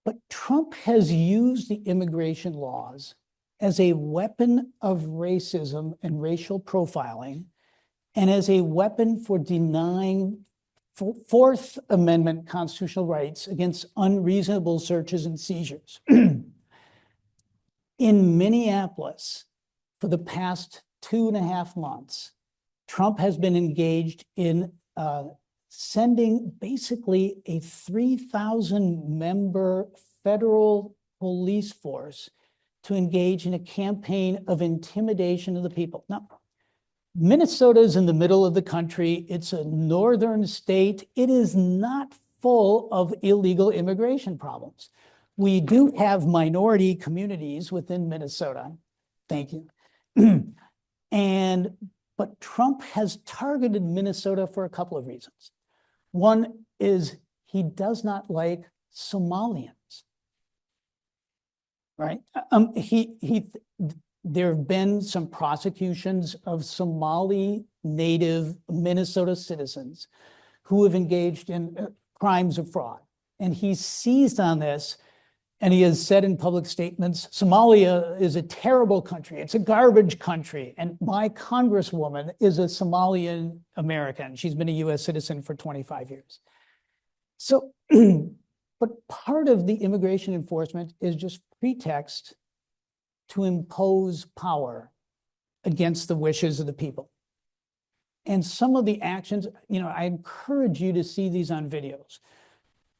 But Trump has used the immigration laws as a weapon of racism and racial profiling, and as a weapon for denying Fourth Amendment constitutional rights against unreasonable searches and seizures. In Minneapolis, for the past 2.5 months, Trump has been engaged in sending basically a 3,000-member federal police force to engage in a campaign of intimidation of the people. Now, Minnesota is in the middle of the country. It's a northern state. It is not full of illegal immigration problems. We do have minority communities within Minnesota. Thank you. But Trump has targeted Minnesota for a couple of reasons. One is he does not like Somalians, right? There have been some prosecutions of Somali native Minnesota citizens who have engaged in crimes of fraud. And he's seized on this, and he has said in public statements, Somalia is a terrible country. It's a garbage country. And my congresswoman is a Somalian American. She's been a US citizen for 25 years. So, but part of the immigration enforcement is just pretext to impose power against the wishes of the people. And some of the actions, I encourage you to see these on videos.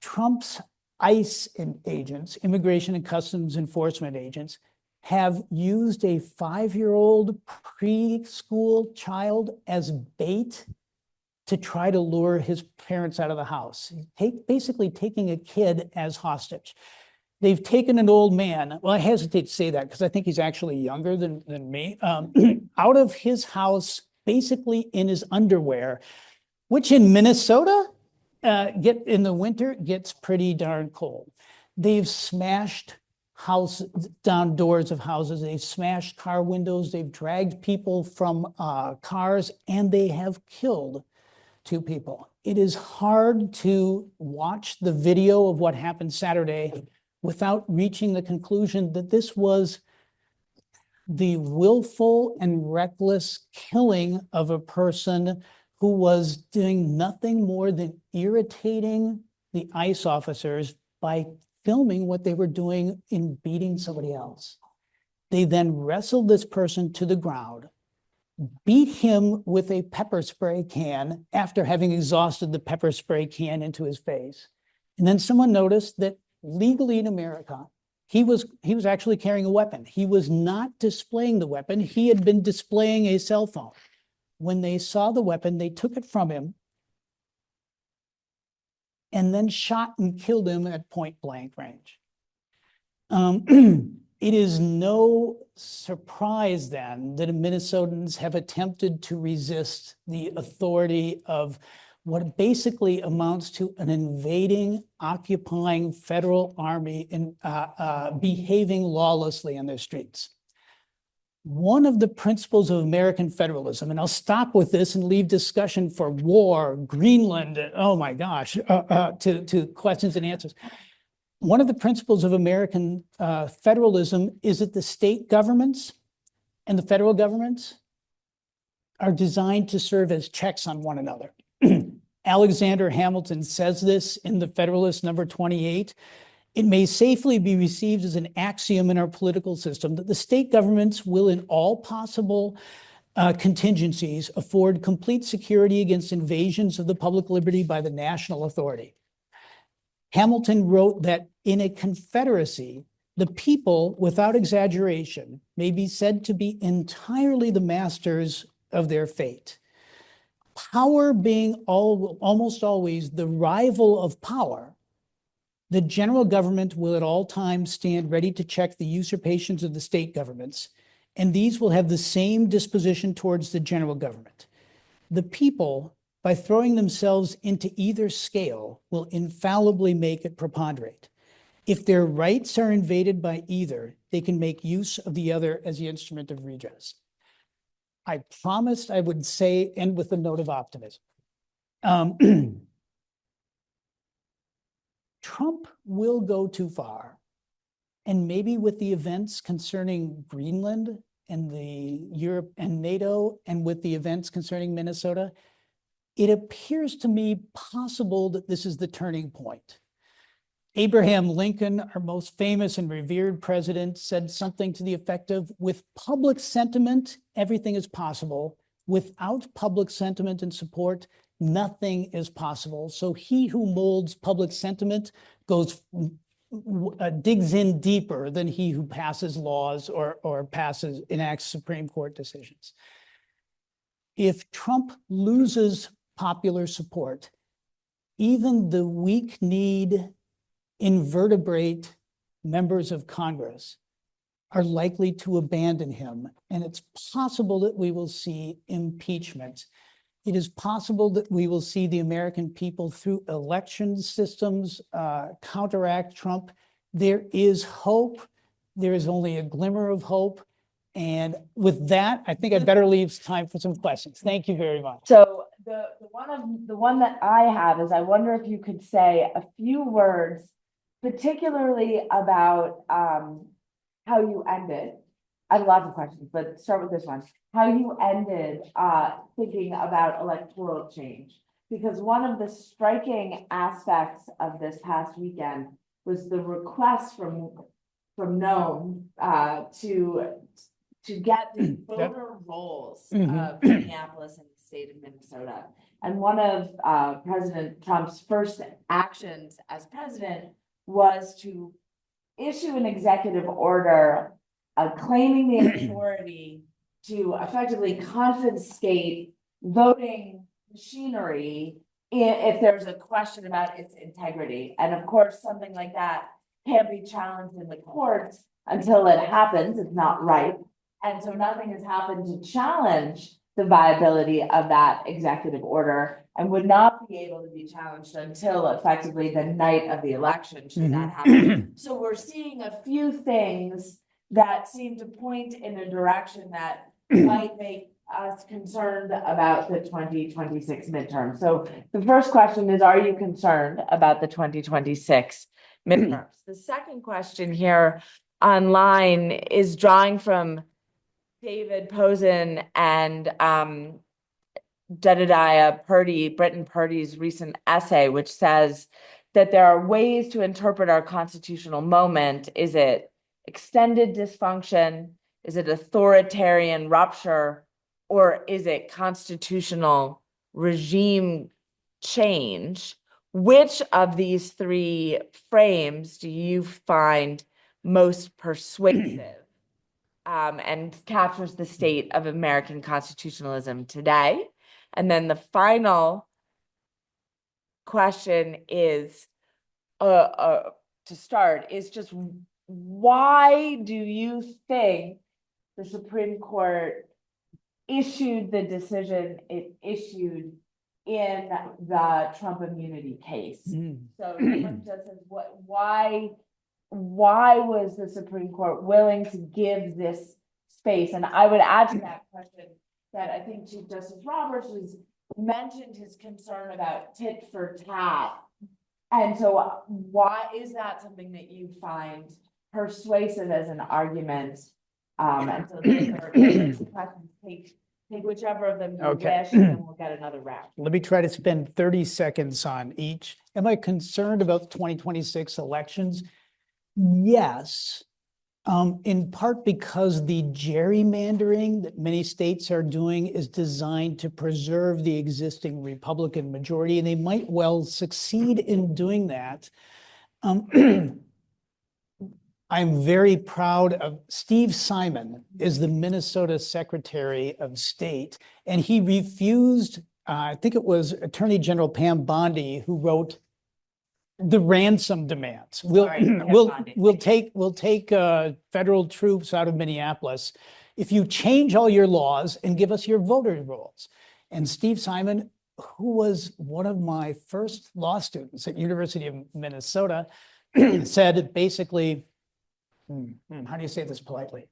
Trump's ICE agents, Immigration and Customs Enforcement agents, have used a 5-year-old preschool child as bait to try to lure his parents out of the house, basically taking a kid as hostage. They've taken an old man, well, I hesitate to say that because I think he's actually younger than me, out of his house, basically in his underwear, which in Minnesota, in the winter, gets pretty darn cold. They've smashed down doors of houses. They've smashed car windows. They've dragged people from cars, and they have killed 2 people. It is hard to watch the video of what happened Saturday without reaching the conclusion that this was the willful and reckless killing of a person who was doing nothing more than irritating the ICE officers by filming what they were doing in beating somebody else. They then wrestled this person to the ground, beat him with a pepper spray can after having exhausted the pepper spray can into his face. And then someone noticed that legally in America, He was actually carrying a weapon. He was not displaying the weapon. He had been displaying a cell phone. When they saw the weapon, they took it from him and then shot and killed him at point blank range. It is no surprise then that Minnesotans have attempted to resist the authority of what basically amounts to an invading, occupying federal army and behaving lawlessly in their streets. One of the principles of American federalism, and I'll stop with this and leave discussion for war, Greenland, oh my gosh, to questions and answers. One of the principles of American federalism is that the state governments and the federal governments are designed to serve as checks on one another. Alexander Hamilton says this in the Federalist number 28. It may safely be received as an axiom in our political system that the state governments will in all possible contingencies afford complete security against invasions of the public liberty by the national authority. Hamilton wrote that in a confederacy, the people, without exaggeration, may be said to be entirely the masters of their fate. Power being almost always the rival of power, the general government will at all times stand ready to check the usurpations of the state governments, and these will have the same disposition towards the general government. The people, by throwing themselves into either scale, will infallibly make it preponderate. If their rights are invaded by either, they can make use of the other as the instrument of redress. I promised I would end with a note of optimism. Trump will go too far, and maybe with the events concerning Greenland and Europe and NATO, and with the events concerning Minnesota, it appears to me possible that this is the turning point. Abraham Lincoln, our most famous and revered president, said something to the effect of, with public sentiment, everything is possible. Without public sentiment and support, nothing is possible. So he who molds public sentiment digs in deeper than he who passes laws or enacts Supreme Court decisions. If Trump loses popular support, even the weak-kneed, invertebrate members of Congress are likely to abandon him. And it's possible that we will see impeachment. It is possible that we will see the American people through election systems counteract Trump. There is hope. There is only a glimmer of hope. And with that, I think I better leave time for some questions. Thank you very much.
So the one that I have is, I wonder if you could say a few words, particularly about how you ended. I have lots of questions, but start with this one. How you ended thinking about electoral change. Because one of the striking aspects of this past weekend was the request from Nome to get the voter rolls of Minneapolis and the state of Minnesota. And one of President Trump's first actions as president was to issue an executive order claiming the authority to effectively confiscate voting machinery if there's a question about its integrity. And of course, something like that can't be challenged in the courts until it happens. It's not right. And so nothing has happened to challenge the viability of that executive order, and would not be able to be challenged until effectively the night of the election, should that happen. So we're seeing a few things that seem to point in a direction that might make us concerned about the 2026 midterm. So the first question is, are you concerned about the 2026 midterms? The second question here online is drawing from David Paulsen and Jedediah Britton Purdy's recent essay, which says that there are ways to interpret our constitutional moment. Is it extended dysfunction? Is it authoritarian rupture? Or is it constitutional regime change? Which of these three frames do you find most persuasive and captures the state of American constitutionalism today. And then the final question is, to start, is just why do you think the Supreme Court issued the decision it issued in the Trump immunity case? So Justice, why was the Supreme Court willing to give this space? And I would add to that question that I think Chief Justice Roberts has mentioned his concern about tit for tat. And so why is that something that you find persuasive as an argument? And so those are questions. Take whichever of them you wish, and then we'll get another round.
Let me try to spend 30 seconds on each. Am I concerned about 2026 elections? Yes, in part because the gerrymandering that many states are doing is designed to preserve the existing Republican majority, and they might well succeed in doing that. I'm very proud of Steve Simon is the Minnesota Secretary of State, and he refused, I think it was Attorney General Pam Bondi who wrote the ransom demands. We'll take federal troops out of Minneapolis if you change all your laws and give us your voter rolls. And Steve Simon, who was one of my first law students at University of Minnesota, said basically, how do you say this politely?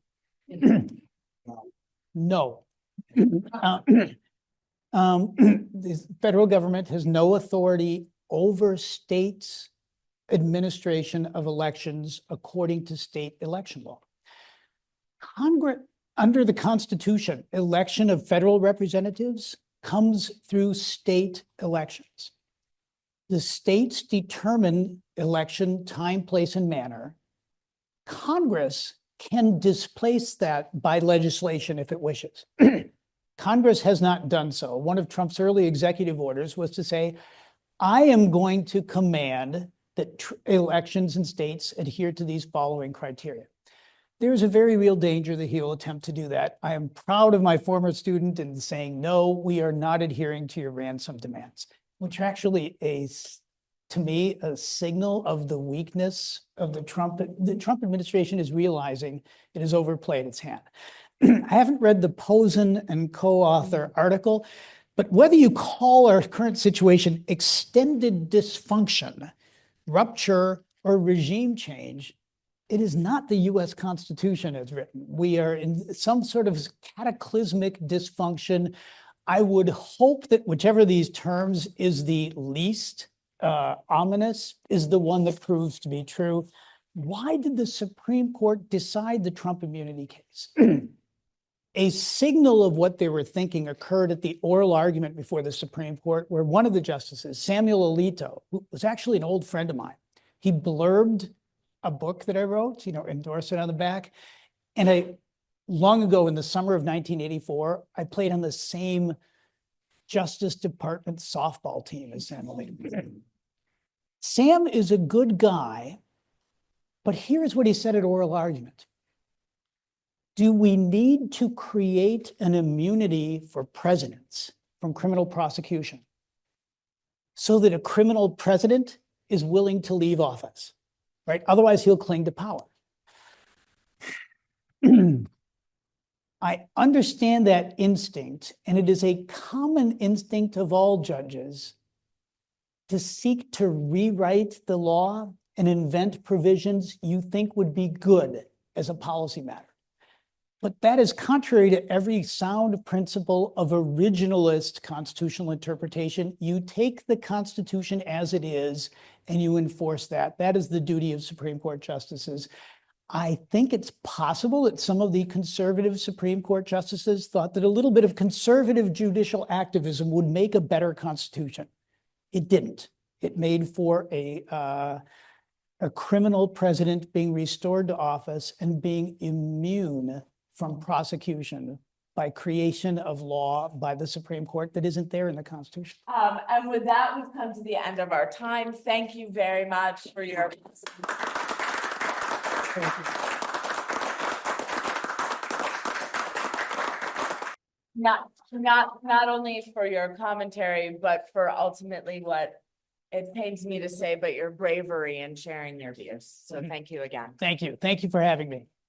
No. The federal government has no authority over states' administration of elections according to state election law. Congress, under the Constitution, election of federal representatives comes through state elections. The states determine election time, place, and manner. Congress can displace that by legislation if it wishes. Congress has not done so. One of Trump's early executive orders was to say, I am going to command that elections in states adhere to these following criteria. There's a very real danger that he will attempt to do that. I am proud of my former student in saying, no, we are not adhering to your ransom demands, which are actually to me, a signal of the weakness of the Trump administration is realizing it has overplayed its hand. I haven't read the Paulsen and co-author article, but whether you call our current situation extended dysfunction, rupture, or regime change, it is not the US Constitution as written. We are in some sort of cataclysmic dysfunction. I would hope that whichever of these terms is the least ominous is the one that proves to be true. Why did the Supreme Court decide the Trump immunity case? A signal of what they were thinking occurred at the oral argument before the Supreme Court, where one of the justices, Samuel Alito, who was actually an old friend of mine, he blurbed a book that I wrote, endorsement on the back. And long ago in the summer of 1984, I played on the same Justice Department softball team as Sam Alito. Sam is a good guy, but here's what he said at oral argument. Do we need to create an immunity for presidents from criminal prosecution so that a criminal president is willing to leave office, right? Otherwise, he'll cling to power. I understand that instinct, and it is a common instinct of all judges to seek to rewrite the law and invent provisions you think would be good as a policy matter. But that is contrary to every sound principle of originalist constitutional interpretation. You take the Constitution as it is and you enforce that. That is the duty of Supreme Court justices. I think it's possible that some of the conservative Supreme Court justices thought that a little bit of conservative judicial activism would make a better Constitution. It didn't. It made for a criminal president being restored to office and being immune from prosecution by creation of law by the Supreme Court that isn't there in the Constitution.
And with that, we've come to the end of our time. Thank you very much for your
Thank you.
Not only for your commentary, but for ultimately what it pains me to say, but your bravery in sharing your views. So thank you again.
Thank you. Thank you for having me.